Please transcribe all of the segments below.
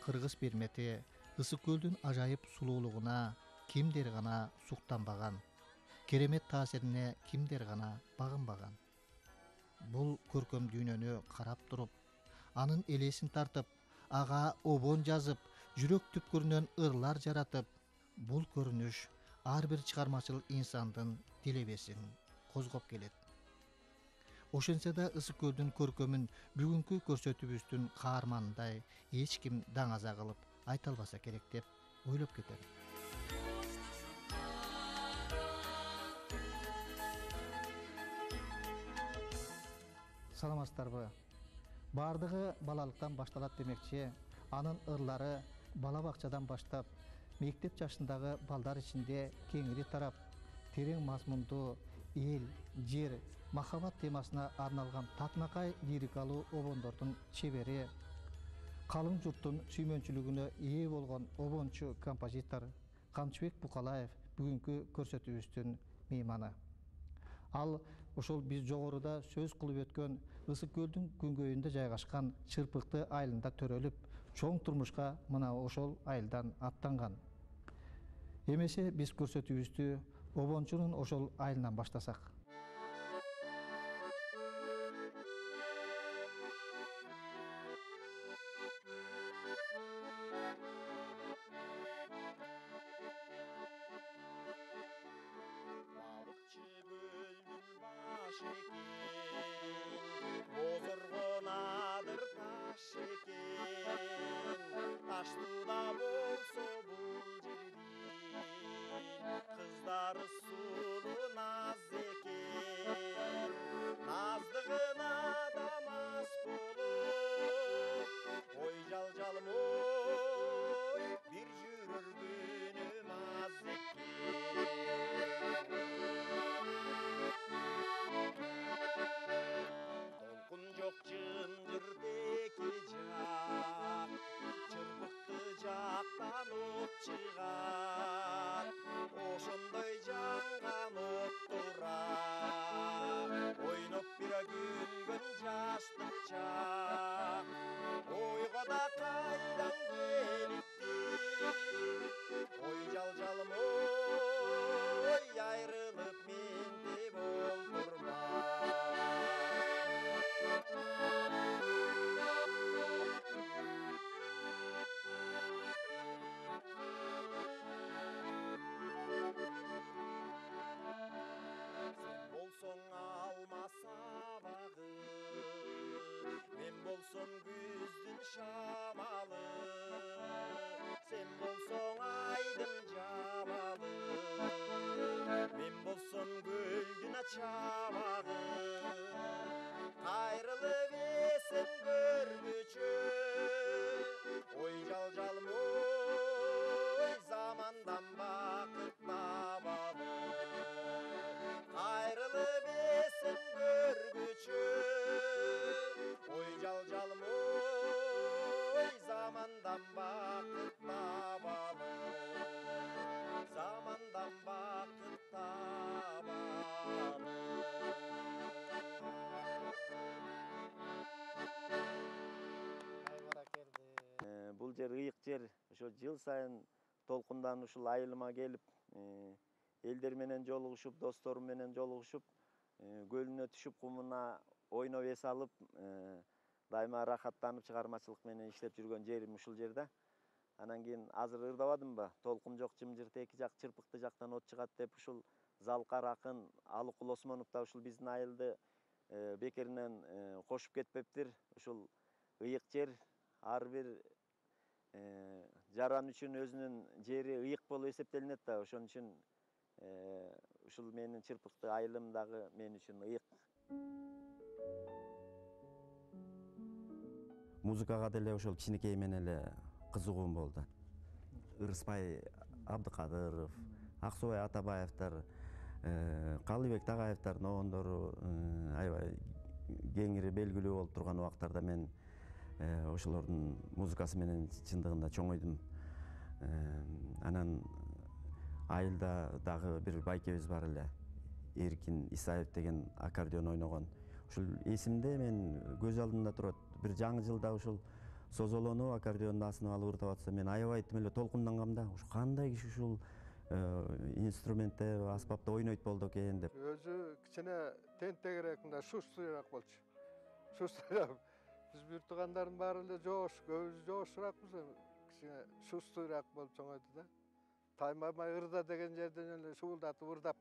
Кыргыз бермети Ысык көлдүн ажайып сулуулугуна кимдер гана суктанбаган, керемет таасирине кимдер гана багынбаган. Бул көркөм дүйнөнү карап туруп, анын элесин тартып, ага обон жазып, жүрөк түпкүрүнөн ырлар жаратып, бул көрүнүш ар бир чыгармачыл инсандын делебесин козгоп келет. Ошентсе да Ысык көлдүн көркөмүн бүгүнкү көрсөтүүбүздүн каарманындай эч ким даңаза кылып айта албаса керек деп ойлоп кетем. Саламатсыздарбы? Бардыгы балалыктан башталат демекчи, анын ырлары бала бакчадан баштап, мектеп жашындагы балдар ичинде кеңири тарап, терең мазмундуу эл, жер, махаббат темасына арналган татынакай лирикалуу обондордун чебери, калың журттун сүймөнчүлүгүнө ээ болгон обончу композитор Камчыбек Букалаев бүгүнкү көрсөтүүбүздүн мейманы. Ал ошол биз жогоруда сөз кылып өткөн Ысык көлдүн күнгөйүндө жайгашкан Чырпыкты айылында төрөлүп, чоң турмушка мына ошол айылдан аттанган. Эмесе биз көрсөтүүбүздү обончунун ошол айылынан баштасак. Таштуда болсо бул жердин кыздары сулуу наз экен, наздыгына да мас болуп, ой жалжалым ой бир жүрөр күнүм аз экен. Толкун жок жымжырт эки жак, Чырпыкты жактан от чыгат, ошондой жанган оттура ойноп бир күлгөн жаштык чак. Ойго да кайдан келипти, ой жалжалым ой айрылып мендеп олтурма. Алма сабагы, мен болсом күздүн шамалы, сен болсоң айдын жамалы, мен болсом көлдүн чабагы. Кайрылып эсем көргүчө, ой жалжалым ой замандан бакыт табалы. Кайрылып эсем көргүчө, ой жалжалым ой замандан бакыт табалы, замандан бакыт табалы. Бул жер ыйык жер, ошо жыл сайын толкундан ушул айылыма келип, элдер менен жолугушуп, досторум менен жолугушуп, көлүнө түшүп кумуна ойноп эс алып, дайыма рахаттанып чыгармачылык менен иштеп жүргөн жерим ушул жерде. Анан кийин азыр ырдабадымбы? Толкун жок жымжырт эки жак, Чырпыкты жактан от чыгат деп ушул Залкар акын Алыкул Осмонов да ушул биздин айылды бекеринен кошуп кетпептир. Ушул ыйык жер ар бир жаран үчүн өзүнүн жери ыйык болуп эсептелинет да, ошон үчүн ушул менин Чырпыкты айылым дагы мен үчүн ыйык. Музыкага деле ошол кичинекей менен эле кызыгуум болду. Ырыспай Абдыкадыров, Аксубай Атабаевдер, Калыбек Тагаевдердин обондору аябай кеңири белгилүү болуп турган убактарда мен ошолордун музыкасы менен чындыгында чоңойдум. Анан айылда дагы бир байкебиз бар эле. Эркин Исаев деген аккордеон ойногон. ушул эсимде мен көз алдымда турат. Бир жаңы жылда ушул созолонуп аккордеондун астына алып ыртып атса мен аябай тим эле толкундангам да. Ушу кандай киши ушул инструментте, аспапта ойнойт болду экен деп. Өзү кичине тентегирээк мындай шустуйраак болчу. Шустуйраак. Биз бир туугандардын баары эле жоош, көбүбүз жоошураакпыз. Кичине шустуйраак болуп чоңойду да. Таймамай ырда деген жерден эле шуулдатып ырдап.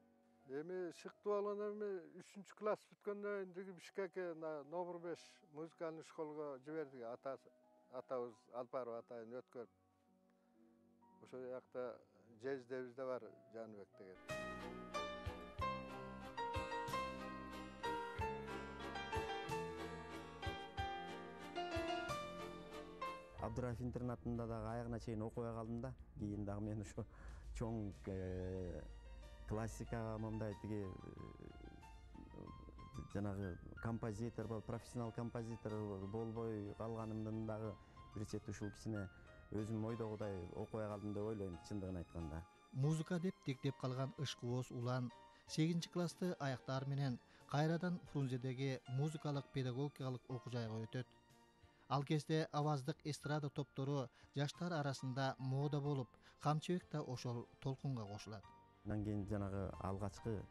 Эми шыктуу болгондон эми 3 класс бүткөндөн кийин Бишкекке номер 5 музыкалдык школго жибердик. Атабыз Алпаров атайын өткөрүп. Ошол жакта жездебиз да бар, Жаныбек деген. Абдыраев интернатында дагы аягына чейин окубай калдым да. Кийин дагы мен ошо чоң классикага мындай тиги жанагы композитор болуп, профессионал композитор болбой калганымдын дагы бир чети ушул кичине өзүм ойдогудай окубай калдым деп ойлойм, чындыгын айтканда. Музыка деп тектеп калган Ышкыбоз улан 8-классты аяктары менен кайрадан Фрунзедеги музыкалык педагогикалык окуу жайга өтөт. Ал кезде аваздык эстрада топтору жаштар арасында мода болуп, Камчыбек да ошол толкунга кошулат. Андан кийин жанагы алгачкы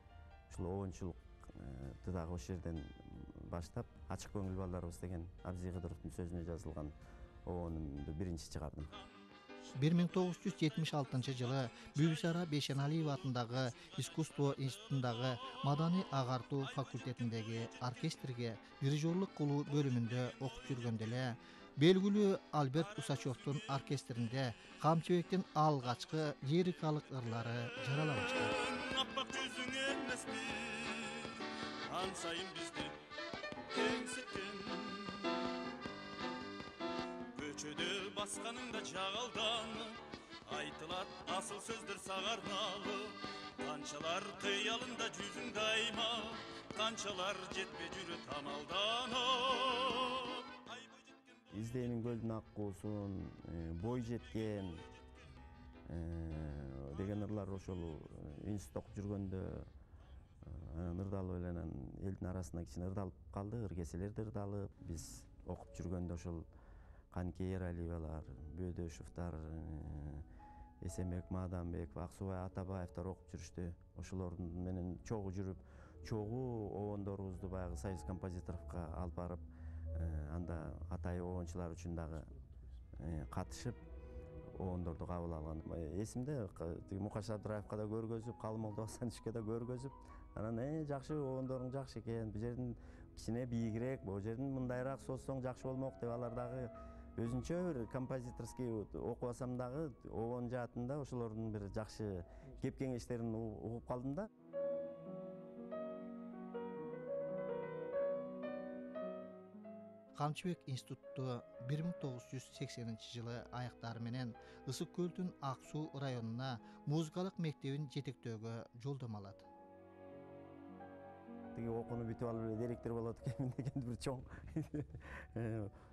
ушул оончулукты дагы ошол жерден баштап Ачык көңүл балдарыбыз деген Абзий Кыдыровдун сөзүнө жазылган оонумду биринчи чыгардым. 1976 жылы Бүбүсара Бейшеналиева атындагы искусство институтундагы маданий агартуу факультетиндеги оркестрге дирижерлук кылуу бөлүмүндө окуп жүргөндө эле белгилүү Альберт Усачевдун оркестринде Камчыбектин алгачкы лирикалык ырлары жарала баштады. Аппак жүзүң эмеспи, ансайын бизди кеңсеткен. Көчөдө басканыңда жагалданып, айтылат асыл сөздөр сага арналып. Канчалар кыялында жүзүң дайыма, канчалар жетпей жүрөт амалданып. Издеймин көлдүн ак куусун, бой жеткен деген ырлар ошол институтта окуп жүргөндө анан ырдалып эле анан элдин арасында кичине ырдалып калды, ыркеселерди ырдалып. Биз окуп жүргөндө ошол Канке Эралиевалар, Бөдөшевтар, Эсенбек Маданбеков, Аксубай Атабаевтар окуп жүрүштү. Ошолордун менен чогуу жүрүп, чогуу оондорубузду баягы Союз композиторовго алып барып, анда атай оончулар үчүн дагы катышып, оондорду кабыл алган. Эсимде Мукаш Абдыраевка да көргөзүп, Калымолдо Асанчикке да көргөзүп, анан жакшы оондоруң жакшы экен, бул жердин кичине бийигирээк, бул жердин мындайраак созсоң жакшы болмок деп алар дагы өзүнчө бир композиторский окубасам дагы оон жаатында ошолордун бир жакшы кеп кеңештерин угуп калдым да. Камчыбек институтту 1980 жылы аяктары менен Ысык көлдүн Ак Суу районуна музыкалык мектебин жетектөөгө жолдомо алат. Тиги окууну бүтүп алып эле директор болот экенмин деген бир чоң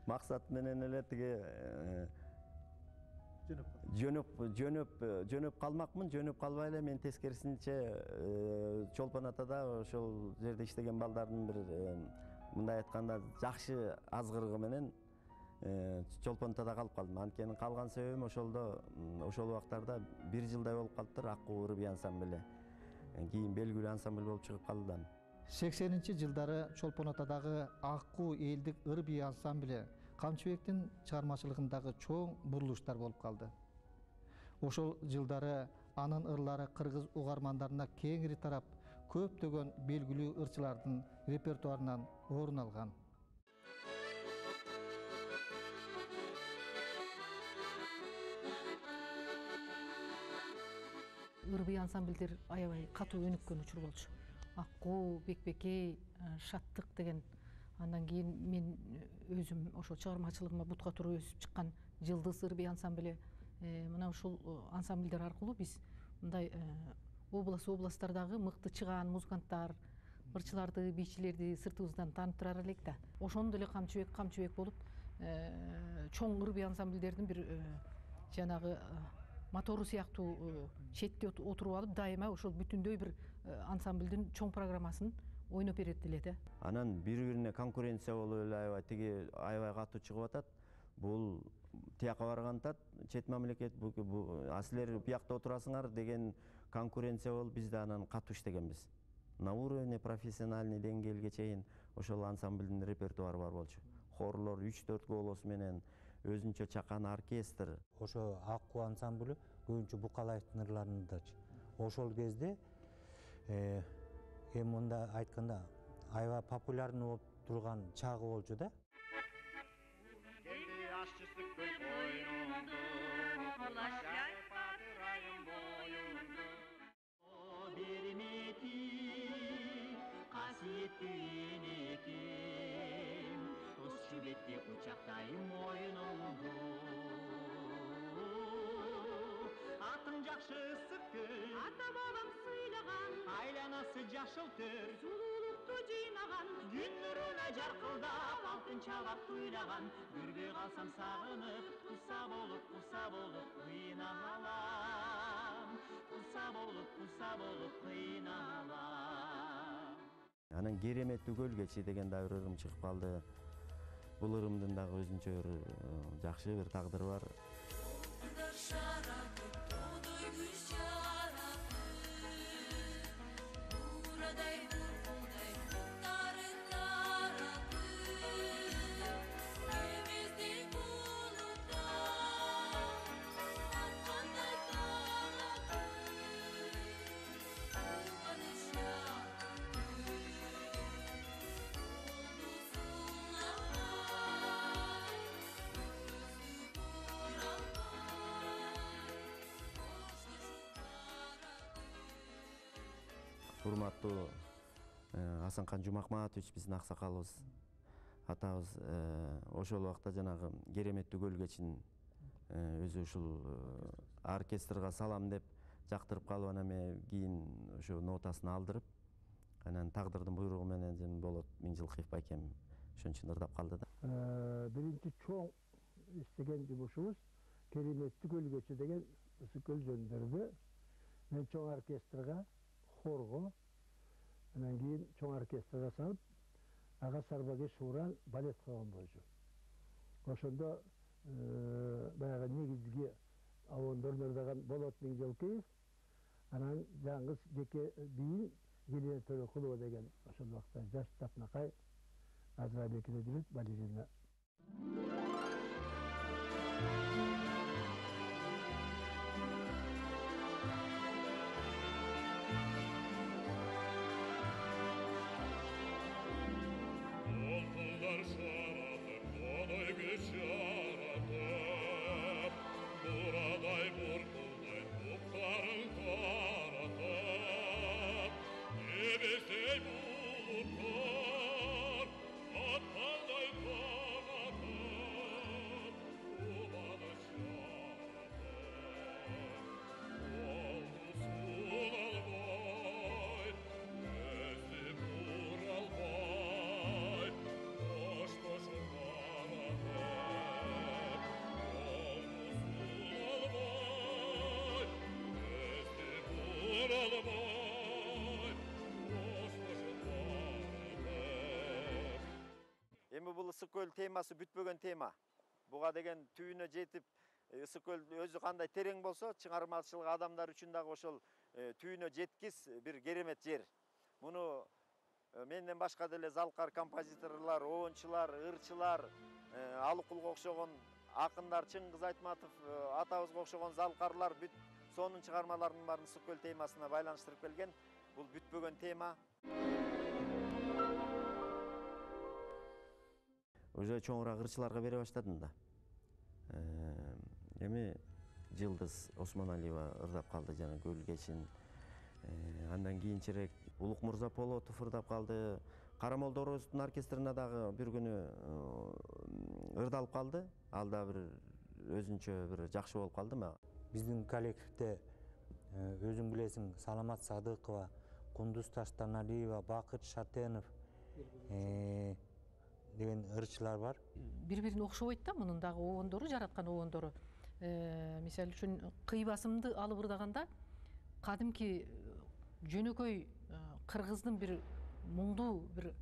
максат менен эле тиги жөнөп калмакмын. Жөнөп калбай эле мен тескерисинче Чолпон атада ошол жерде иштеген балдардын бир мындай айтканда жакшы азгырыгы менен Чолпон атада калып калдым. Анткени калган себебим ошол убактарда 1 жылдай болуп калыптыр Аккуу ырбий ансамбле. Кийин белгилүү ансамбль болуп чыгып калды. 80-жылдары Чолпон атадагы Аккуу элдик ырбий ансамбле Камчыбектин чыгармачылыгындагы чоң бурулуштар болуп калды. Ошол жылдары анын ырлары кыргыз угармандарына кеңири тарап, көптөгөн белгилүү ырчылардын репертуарынан орун алган. Ырбый ансамбльдер аябай катуу өнүккөн учур болчу. Аккуу, Бекбекей, Шаттык деген. Андан кийин мен өзүм ошо чыгармачылыгыма бутка туруп өсүп чыккан Жылдыз ырбый ансамбле. Мына ушул ансамбльдер аркылуу биз мындай областтардагы мыкты чыгаан музыканттар, ырчыларды, бийчилерди сыртыбыздан тааныптырар элек да. Ошондо эле камчыбек болуп, чоң ырбый ансамбльдердин бир жанагы мотору сыяктуу четте отуруп алып, дайыма ошол бүтүндөй бир ансамбльдин чоң программасын ойноп берет эле да. Анан бири-бирине конкуренция болуп эле аябай тиги аябай катуу чыгып атат. Бул тияка баргантат чет мамлекет силер биякта отурасыңар деген конкуренция болуп биз да анан катуу иштегенбиз. На уровне профессиональный деңгээлге чейин ошол ансамблдин репертуары бар болчу. Хорлор 3-4 голосу менен өзүнчө чакан оркестр. Ошо Аккуу ансамблы көбүнчө Букалаевдин ырларындачы. Ошол кезде эми мында айтканда аябай популярный болуп турган чагы болчу да. Атың жакшы ысыккүл, ата бабам сыйлаган, айланасы жашылтыр, сулуулукту жыйнаган, күн нуруна жаркылдап, алтын чабак туйлаган, көрбөй калсам сагынып, куса болуп кыйналам, куса болуп кыйналам. Анан кереметтүү көл кечи деген да бир ырым чыгып калды. Бул ырымдын дагы өзүнчө бир жакшы бир тагдыры бар. Урматтуу Асанкан Жумакматович биздин аксакалыбыз, атабыз ошол убакта жанагы кереметтүү көл кечин өзү ушул оркестрга салам деп жактырып калып, анан эми кийин ошо нотасын алдырып, анан тагдырдын буйругу менен Болот Миңжилкыев байкем ошончун ырдап калды да. Биринчи чоң иштеген жумушубуз кереметтүү көл кечи деген көл жөндөрдү. Мен чоң оркестрга, хорго, анан кийин чоң оркестрга салып, ага Сарбагеш Уран балет кылган болчу. Ошондо баягы негизги awondorун ырдаган Болот Миңжилкыев, анан жаңгыз жеке бийин Елена Төлөкулова деген ошол убакта жаш тапнакай Азырбекиде жүрөт, балерина. Эми бул ысык көл темасы бүтпөгөн тема. Буга деген түйүнө жетип, ысык көл өзү кандай терең болсо, чыгармачылык адамдар үчүн дагы ошол түйүнө жеткис бир керемет жер. Муну менден башка деле залкар композиторлор, оончулар, ырчылар, Алыкулга окшогон акындар, Чыңгыз Айтматов атабызга окшогон залкарлар бүт сонун чыгармаларынын баарын ысык көл темасына байланыштырып келген. Бул бүтпөгөн тема. Уже чоңураак ырчыларга бере баштадым да. Эми Жылдыз Осмоналиева ырдап калды жана көл кечин. Андан кийинчерээк Улук Мурза Полотов ырдап калды. Карамолдо Орозовдун оркестрина дагы бир күнү ырдалып калды. Ал да бир өзүнчө бир жакшы болуп калды мага. Биздин коллективде өзүң билесиң, Саламат Садыкова, Кундуз Таштаналиева, Бакыт Шатенов деген ырчылар бар. Бири-бирине окшобойт да, мунун дагы обондору, жараткан обондору. Мисалы үчүн кый басымды алып ырдаганда кадимки жөнөкөй кыргыздын бир мұңдуу бир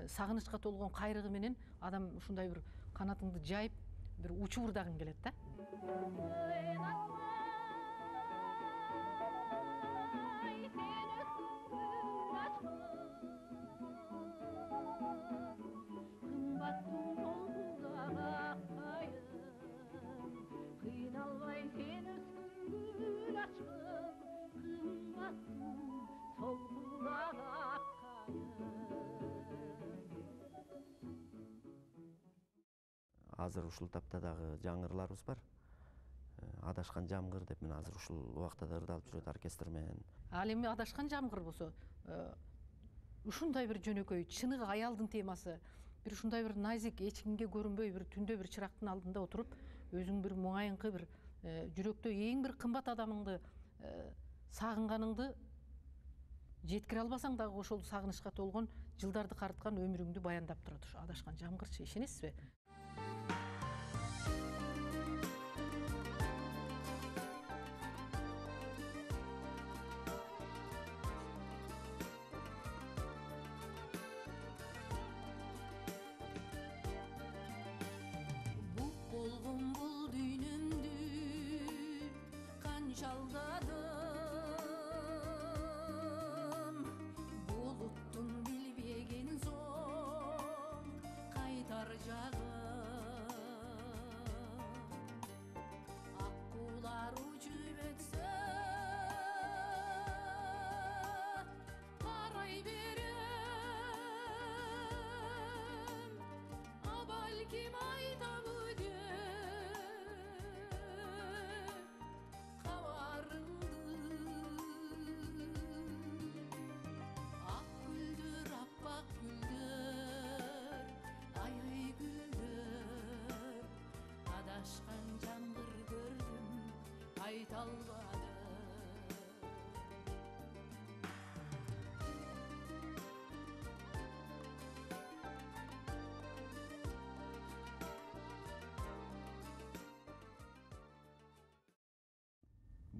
сагынычка толгон кайрыгы менен адам ушундай бир канатыңды жайып бир учуп ырдагың келет да. Азыр ушул тапта дагы жаңырларыбыз бар. Адашкан жамгыр деп мен азыр ушул убакта да ырдалып жүрөт оркестр менен. Ал эми адашкан жамгыр болсо, ушундай бир жөнөкөй, чыныгы аялдын темасы, бир ушундай бир назик, эч кимге көрүнбөй бир түндө бир чырактын алдында отуруп, өзүң бир моңайыңкы бир жүрөктө эң бир кымбат адамыңды сагынганыңды жеткире албасаң дагы ошол сагынычка толгон жылдарды карыткан өмүрүңдү баяндап турат ушу адашкан жамгырчы, ишенесизби?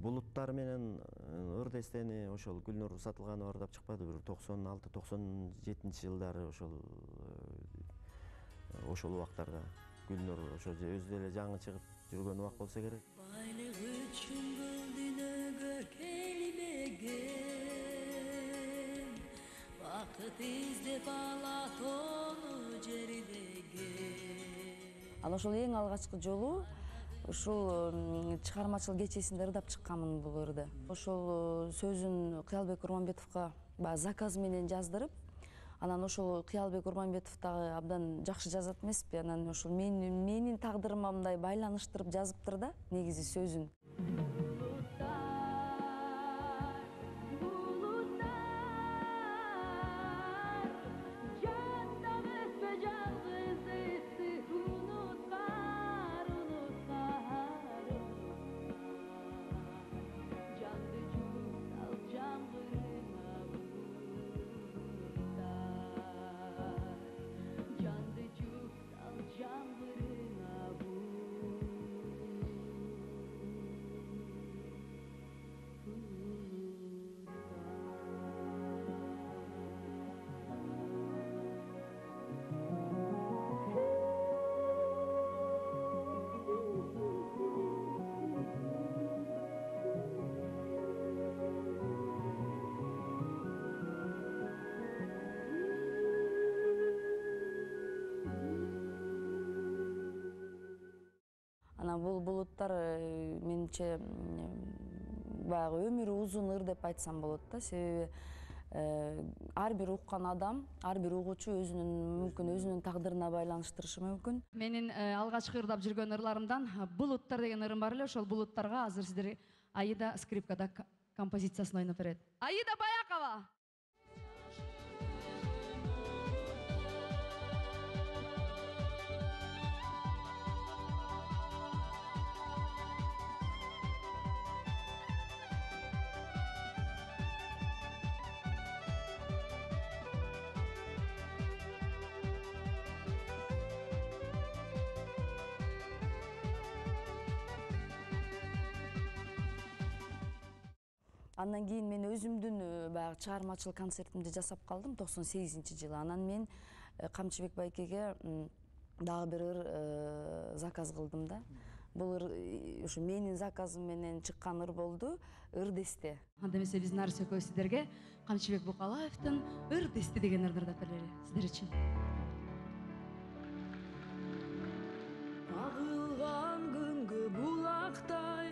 Булуттар менен ырдестени ошол Гүлнур Сатылганова ырдап чыкпады, бир 96-97 жылдары ошол убактарда Гүлнур ошо өзү деле жаңы чыгып жүргөн убак болсо керек. Байлык үчүн бул дүйнөгө келбеген, бакыт издеп алатону жердеген. Ал ошол эң алгачкы жолу ушул чыгармачыл кечесинде ырдап чыкканмын бул ырды. Ошол сөзүн Кыялбек Урманбетовго заказ менен жаздырып, анан ошол Кыялбек Урманбетов дагы абдан жакшы жазат эмеспи? Анан ошол менин тагдырыма мындай байланыштырып жазыптыр да негизи сөзүн. Анан бул булуттар менимче баягы өмүрү узун ыр деп айтсам болот да, себеби ар бир уккан адам, ар бир угуучу өзүнүн тагдырына байланыштырышы мүмкүн. Менин алгачкы ырдап жүргөн ырларымдан Булуттар деген ырым бар эле, ошол булуттарга азыр сиздер Аида скрипкада композициясын ойноп берет. Аида Баякова. Андан кийин мен өзүмдүн баягы чыгармачылык концертимди жасап калдым 98-жылы. Анан мен Камчыбек байкеге дагы бир ыр заказ кылдым да. Бул ыр ушу менин заказым менен чыккан ыр болду, ыр десте. Анда эмесе биздин Арыс экөөбүз сиздерге Камчыбек Букалаевдин ыр десте деген ырды ырдап берели сиздер үчүн. Ағылған күнгі бұлақтай,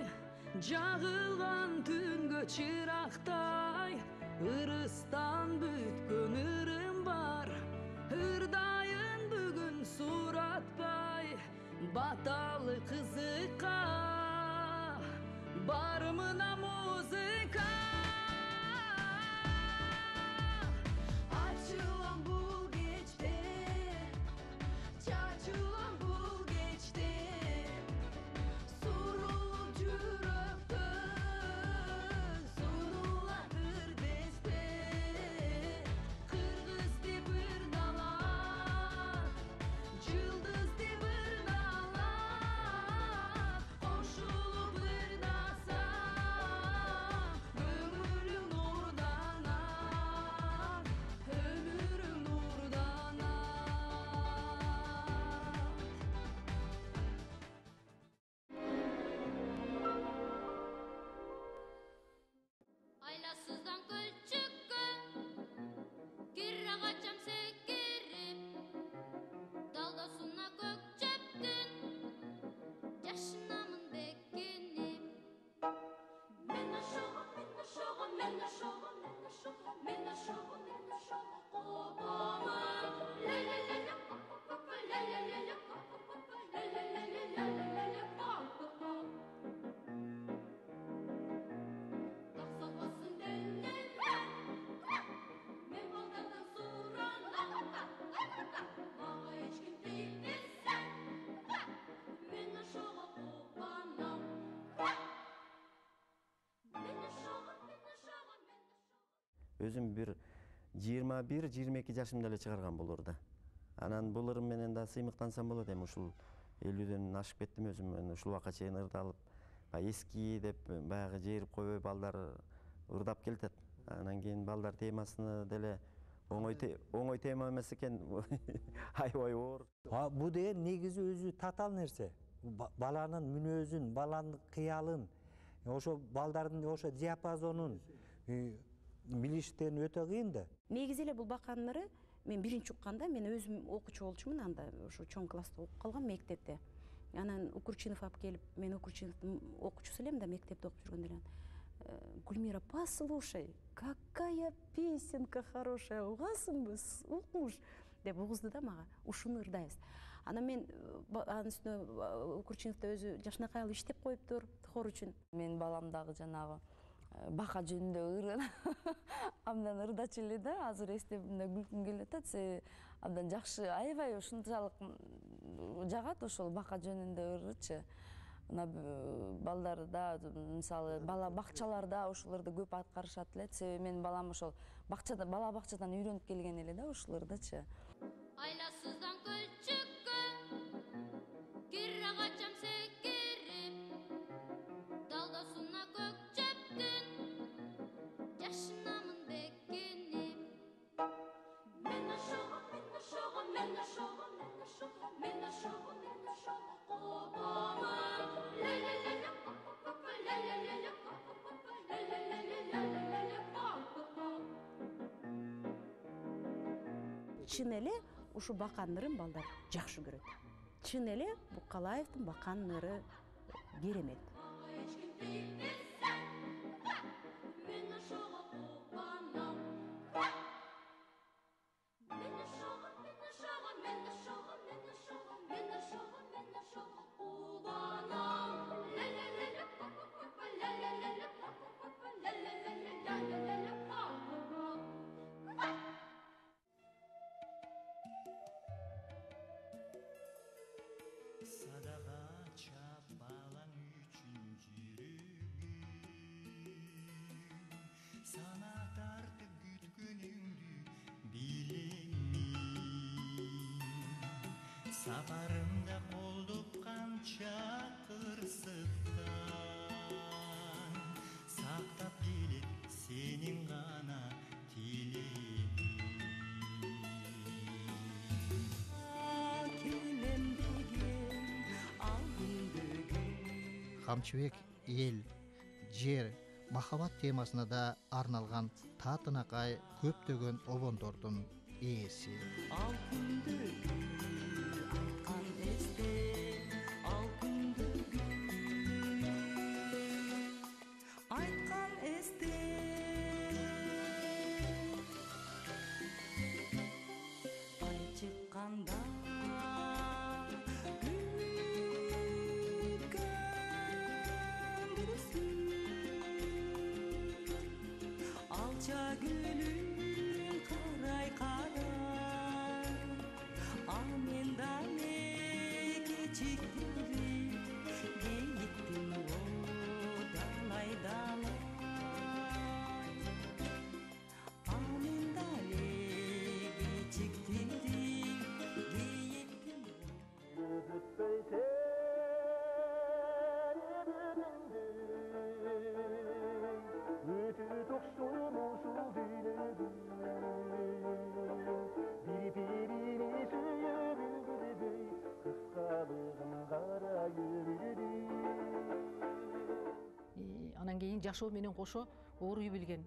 жағылған түнгі чырақтай, ырыстан бүткөн ырым бар, ырдайын бүгін суратпай, баталы қызыққа, барымына музыка. Açılan bu geçte, çaçılan bu geçte, sorulup yürekten sunulanır deste. Kırgız de bir nalan, cıldız de bir nalan, koşulup ırnasa, ömrüm nurdan ak, ömrüm nurdan ak. Aylasızdan kılçıkkın, kirre kaçam sekirip, daldasına kök çeptin, yaşınamın bekkinip. Men aşağı, men aşağı, men aşağı, kobamın. La la la la, la la la la, la la la la, la la la la. Taksabasın denden, men baldardan soran, bana hiç kim değilsen, men aşağı kobanam. Men aşağı, men aşağı, men aşağı. Өзім бір 21-22 жашымда эле чыгарган бул ырды. Анан бул ырым менен да сыймыктансам болот эми ушул 50-дөн ашып кеттим өзүм. Ушул убакка чейин ырды алып, эски деп баягы жээрип койбой балдар ырдап келатат. Анан кийин балдар темасыны деле оңой тема эмес экен. Аябай оор. Бу деген негизи өзү татаал нерсе. Баланын мүнөзүн, баланын кыялын, ошо балдардын ошо диапазонун билиштен өтө кыйын да. Негизи эле бул баканын ыры мен биринчи укканда мен өзүм окуучу болчумун анда ошо чоң класста окуп калгам мектепте. Анан Укурчинов алып келип, мен Укурчиновдун окуучусу элем да мектепте окуп жүргөндө эле. Гульмира, послушай, какая песенка хорошая, угасыңбы, укмуш деп угузду да мага. Ушуну ырдайбыз. Анан мен анын үстүнө Укурчиновдо өзү жашынакай алып иштеп коюптур хор үчүн. Мен балам дагы жанагы бака жөнүндө ырын абдан ырдачу эле да, азыр эстебимде күлкүм келип атат. Абдан жакшы, аябай ушунчалык жагат ошол бака жөнүндө ырычы. Мына балдар да, мисалы, бала бакчаларда ушуларды көп аткарышат эле. Себеби менин балам ошол бакчада, бала бакчадан үйрөнүп келген эле да ушулардычы. Aylasızdan kılçıkkın, kirre kaçam sekirip, daldasına kök çeptin, yaşınamın bekkinip. Men aşağı, men aşağı, men aşağı, men aşağı, men aşağı, men aşağı, kobamın. La la la la, la la la la, la la la la, la la la la. Чын эле ушу баканын ырын балдар жакшы көрөт. Чын эле Букалаевдин баканын ыры керемет. Sadaqa çapalan üçün жүрүгүм, sana tartıp gütkünündü bileyim. Safarımda koldup kança kırsıktan, saktap gelip камчыбек эл, жер, махаббат темасына да арналган татынакай көптөгөн обондордун ээси. Айтқан есте ай шыққанда күлгендірсің алча гүлін қарай қарай амен дане кечіктері кейттің далай далай амен дале кечіктері кейттің Анан кейін жашоо менен кошо ооруй билген,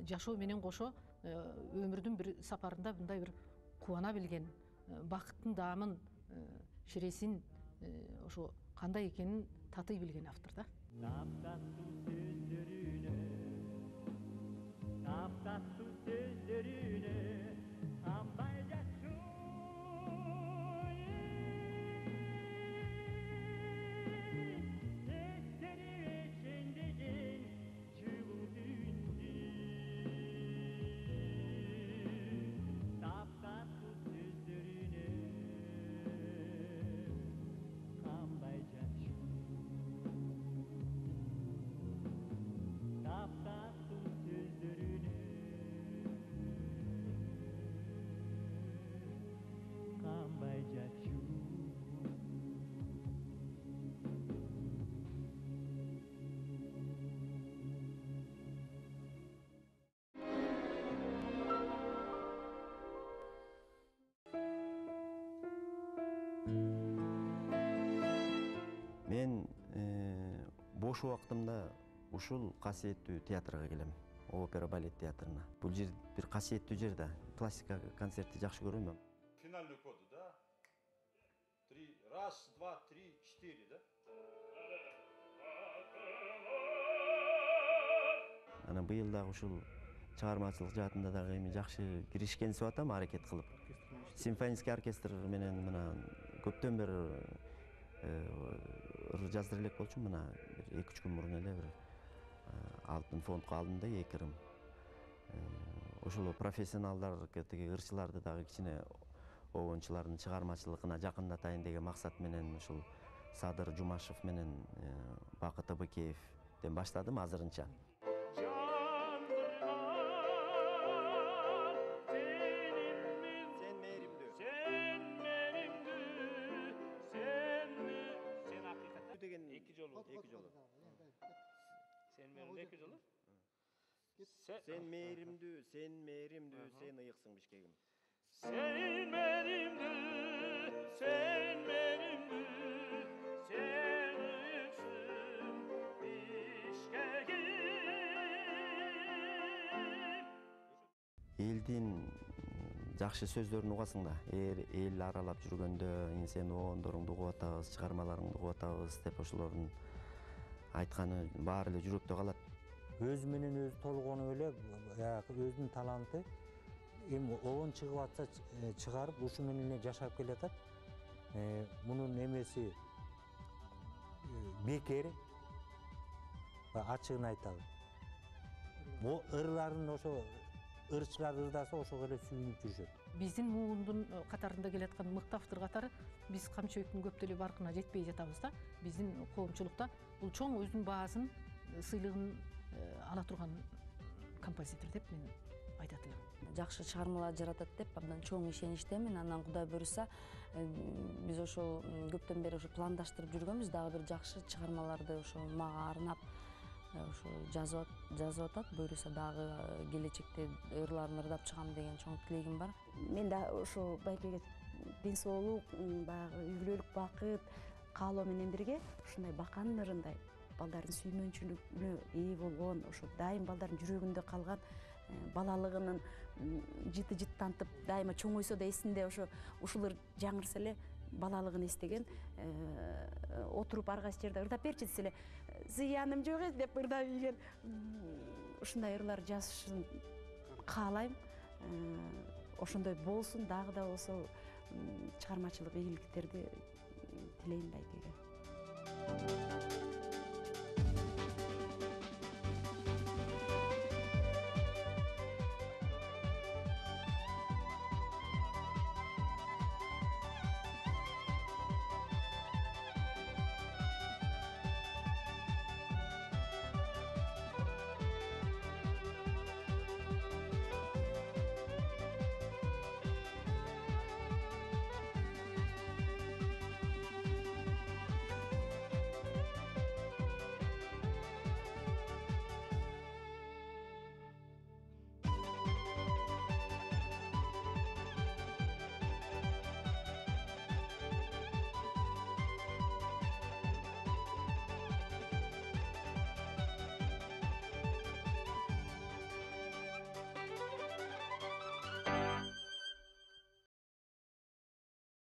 жашоо менен кошо өмүрдүн бир сапарында мындай бир кубана билген, бакыттын даамын, шересин ошо кандай экенин татый билген автор да. Таптаттуу сөздөрүнө канбай жатчу эстери эшендеген жылуу түндү таптаттуу сөздөрүнө канбай жатчу таптаттуу сөздөрүнө канбай жатчу Мен бош убактымда ушул касиеттүү театрга келем, опера балет театрына. Бул жер бир касиеттүү жер да. Классика концертти жакшы көрөм. Финальную коду, да? 3, раз, два, 3, 4, да? Анан быйыл дагы ушул чыгармачылык жаатында дагы эми жакшы киришкенсип атам, аракет кылып. Симфонический оркестр менен мына көптөн бери ыр жаздыра элек болчумун, мына 2-3 күн мурун эле бир алтын фондко алдым да 2 ырым. Ошол профессионалдар, тиги ырчыларды дагы кичине обончулардын чыгармачылыгына жакындатайын деген максат менен ушул Садыр Жумашев менен Бакыт Абыкеевден баштадым азырынча. Sen mehrimdü, sen ıyıksın Bişkek'im. Sen menimdü, sen menimdü, sen ıyıksın Bişkek'im. Элдин жакшы сөздөрүн угасың да. Эл аралап жүргөндө сенин обондоруңду угуп атабыз, чыгармаларыңды угуп атабыз деп ошолордун айтканы баары эле жүрөктө калат. Өз менен өзү толгонуп эле өзүнүн таланты эми обон чыгып атса чыгарып ушу менен эле жашап келатат. Мунун эмеси бекер, ачыгын айталы. Ырларын ошо ырчылар ырдаса ошого эле сүйүнүп жүрүшөт. Биздин муундун катарында келаткан мыкты автор катары биз Камчыбектин көп деле баркына жетпей жатабыз да. Биздин коомчулукта бул чоң өзүнүн баасын, сыйлыгын ала турган композитор деп мен айтат элем. Жакшы чыгармалар жаратат деп абдан чоң ишеничтемин. Анан Кудай буйруса биз ошол көптөн бери пландаштырып жүргөнбүз, дагы бир жакшы чыгармаларды ошо мага арнап ошо жазып атат. Буйруса дагы келечекте ырларын ырдап чыгам деген чоң тилегим бар. Мен да ошо байкеге ден соолук, баягы үй бүлөлүк бакыт каалоо менен бирге ушундай баканын ырындай балдардын сүймөнчүлүгүнө ээ болгон, ошо дайым балдардын жүрөгүндө калган балалыгынын жыты жыттантып дайыма чоңойсо да эсинде ушулар жаңырса эле балалыгын эстеген, отуруп ар кайсы жерде ырдап берчи десе эле зыяным жок эс деп ырдап ийген ушундай ырлар жазышын каалайм. Ошондой болсун, дагы да болсо чыгармачылык ийгиликтерди тилейм, Байдеге.